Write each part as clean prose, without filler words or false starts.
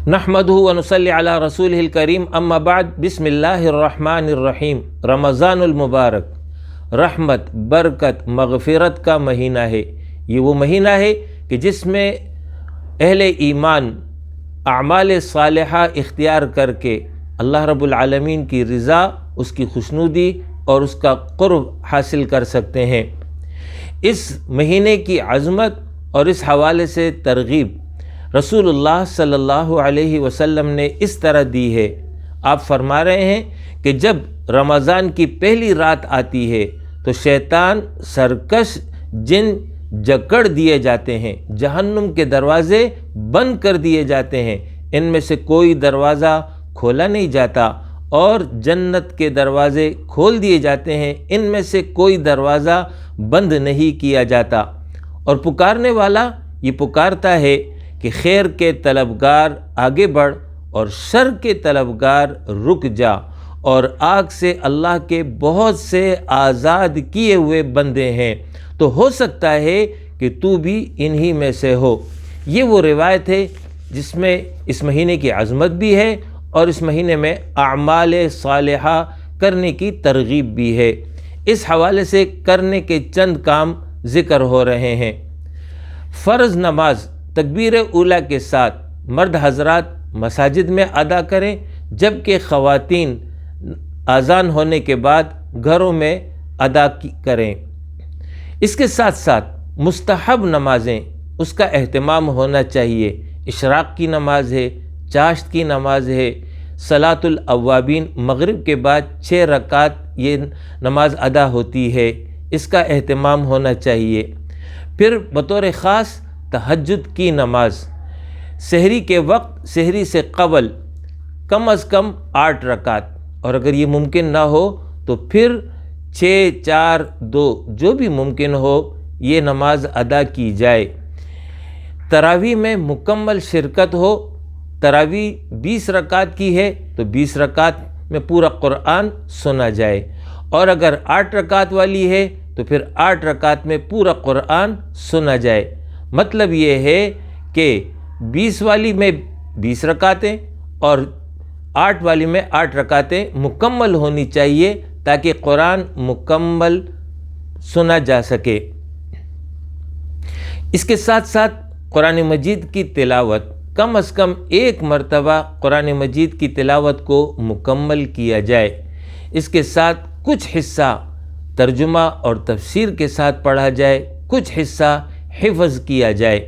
نحمدہ و نصلی علی رسولہ الکریم، اما بعد، بسم اللہ الرحمن الرحیم۔ رمضان المبارک رحمت، برکت، مغفرت کا مہینہ ہے۔ یہ وہ مہینہ ہے کہ جس میں اہل ایمان اعمال صالحہ اختیار کر کے اللہ رب العالمین کی رضا، اس کی خوشنودی اور اس کا قرب حاصل کر سکتے ہیں۔ اس مہینے کی عظمت اور اس حوالے سے ترغیب رسول اللہ صلی اللہ علیہ وسلم نے اس طرح دی ہے۔ آپ فرما رہے ہیں کہ جب رمضان کی پہلی رات آتی ہے تو شیطان، سرکش جن جکڑ دیے جاتے ہیں، جہنم کے دروازے بند کر دیے جاتے ہیں، ان میں سے کوئی دروازہ کھولا نہیں جاتا، اور جنت کے دروازے کھول دیے جاتے ہیں، ان میں سے کوئی دروازہ بند نہیں کیا جاتا۔ اور پکارنے والا یہ پکارتا ہے کہ خیر کے طلبگار آگے بڑھ اور شر کے طلبگار رک جا، اور آگ سے اللہ کے بہت سے آزاد کیے ہوئے بندے ہیں، تو ہو سکتا ہے کہ تو بھی انہی میں سے ہو۔ یہ وہ روایت ہے جس میں اس مہینے کی عظمت بھی ہے اور اس مہینے میں اعمال صالحہ کرنے کی ترغیب بھی ہے۔ اس حوالے سے کرنے کے چند کام ذکر ہو رہے ہیں۔ فرض نماز تکبیر اولیٰ کے ساتھ مرد حضرات مساجد میں ادا کریں، جبکہ خواتین اذان ہونے کے بعد گھروں میں ادا کریں۔ اس کے ساتھ ساتھ مستحب نمازیں، اس کا اہتمام ہونا چاہیے۔ اشراق کی نماز ہے، چاشت کی نماز ہے، صلاۃ الاوابین مغرب کے بعد 6 رکعت یہ نماز ادا ہوتی ہے، اس کا اہتمام ہونا چاہیے۔ پھر بطور خاص تہجد کی نماز، سحری کے وقت، سحری سے قبل کم از کم 8 رکعت، اور اگر یہ ممکن نہ ہو تو پھر 6، 4، 2 جو بھی ممکن ہو یہ نماز ادا کی جائے۔ تراویح میں مکمل شرکت ہو۔ تراویح 20 رکعت کی ہے تو 20 رکعت میں پورا قرآن سنا جائے، اور اگر 8 رکعت والی ہے تو پھر 8 رکعت میں پورا قرآن سنا جائے۔ مطلب یہ ہے کہ 20 والی میں 20 رکعتیں اور 8 والی میں 8 رکعتیں مکمل ہونی چاہیے تاکہ قرآن مکمل سنا جا سکے۔ اس کے ساتھ ساتھ قرآن مجید کی تلاوت، کم از کم 1 مرتبہ قرآن مجید کی تلاوت کو مکمل کیا جائے۔ اس کے ساتھ کچھ حصہ ترجمہ اور تفسیر کے ساتھ پڑھا جائے، کچھ حصہ حفظ کیا جائے۔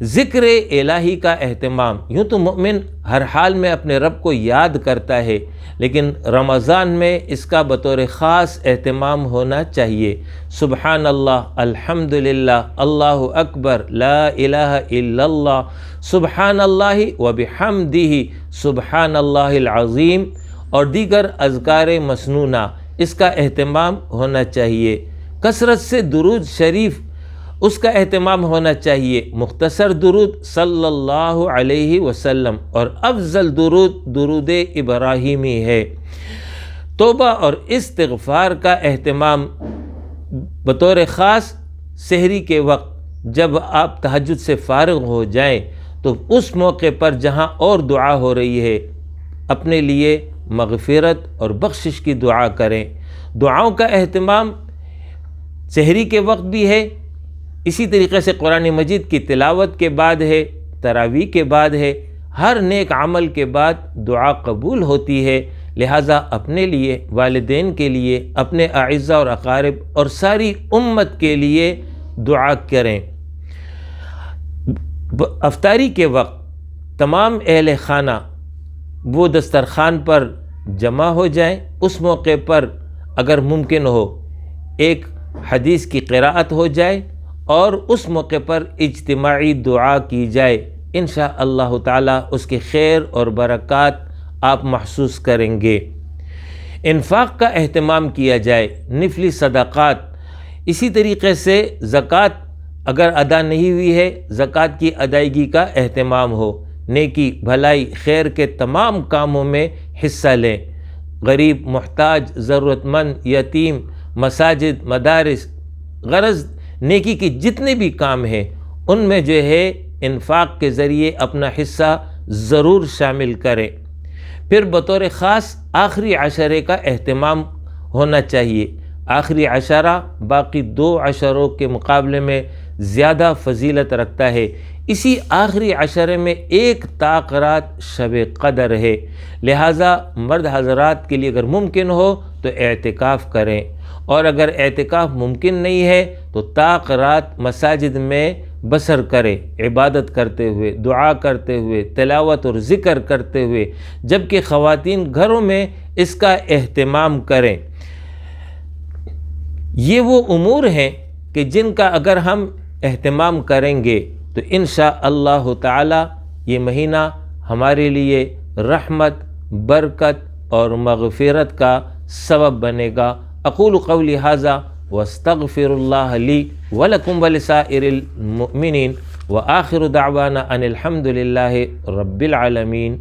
ذکر الہی کا اہتمام، یوں تو مومن ہر حال میں اپنے رب کو یاد کرتا ہے، لیکن رمضان میں اس کا بطور خاص اہتمام ہونا چاہیے۔ سبحان اللہ، الحمدللہ، اللہ اکبر، لا الہ الا اللہ، سبحان اللہ و بحمدہ، سبحان اللہ العظیم، اور دیگر اذکار مسنونہ، اس کا اہتمام ہونا چاہیے۔ کثرت سے درود شریف، اس کا اہتمام ہونا چاہیے۔ مختصر درود صلی اللہ علیہ وسلم، اور افضل درود درود ابراہیمی ہے۔ توبہ اور استغفار کا اہتمام بطور خاص سحری کے وقت جب آپ تہجد سے فارغ ہو جائیں تو اس موقع پر جہاں اور دعا ہو رہی ہے، اپنے لیے مغفرت اور بخشش کی دعا کریں۔ دعاؤں کا اہتمام سحری کے وقت بھی ہے، اسی طریقے سے قرآن مجید کی تلاوت کے بعد ہے، تراویح کے بعد ہے۔ ہر نیک عمل کے بعد دعا قبول ہوتی ہے، لہٰذا اپنے لیے، والدین کے لیے، اپنے اعزاء اور اقارب اور ساری امت کے لیے دعا کریں۔ افطاری کے وقت تمام اہل خانہ وہ دسترخوان پر جمع ہو جائیں۔ اس موقع پر اگر ممکن ہو ایک حدیث کی قراءت ہو جائے اور اس موقع پر اجتماعی دعا کی جائے، انشاءاللہ تعالی اس کے خیر اور برکات آپ محسوس کریں گے۔ انفاق کا اہتمام کیا جائے، نفلی صدقات، اسی طریقے سے زکوٰۃ اگر ادا نہیں ہوئی ہے، زکوٰۃ کی ادائیگی کا اہتمام ہو۔ نیکی، بھلائی، خیر کے تمام کاموں میں حصہ لیں۔ غریب، محتاج، ضرورت مند، یتیم، مساجد، مدارس، غرض نیکی کے جتنے بھی کام ہیں ان میں جو ہے انفاق کے ذریعے اپنا حصہ ضرور شامل کریں۔ پھر بطور خاص آخری عشرے کا اہتمام ہونا چاہیے۔ آخری عشرہ باقی 2 عشروں کے مقابلے میں زیادہ فضیلت رکھتا ہے۔ اسی آخری عشرے میں 1 طاق رات شب قدر ہے، لہٰذا مرد حضرات کے لیے اگر ممکن ہو تو اعتکاف کریں، اور اگر اعتکاف ممکن نہیں ہے تو طاق رات مساجد میں بسر کریں، عبادت کرتے ہوئے، دعا کرتے ہوئے، تلاوت اور ذکر کرتے ہوئے، جبکہ خواتین گھروں میں اس کا اہتمام کریں۔ یہ وہ امور ہیں کہ جن کا اگر ہم اہتمام کریں گے تو انشاءاللہ تعالی یہ مہینہ ہمارے لیے رحمت، برکت اور مغفرت کا سبب بنے گا۔ اقول قولی ھذا واستغفر اللہ لی ولکم ولسائر المؤمنین وآخر دعوانا ان الحمد للہ رب العالمین۔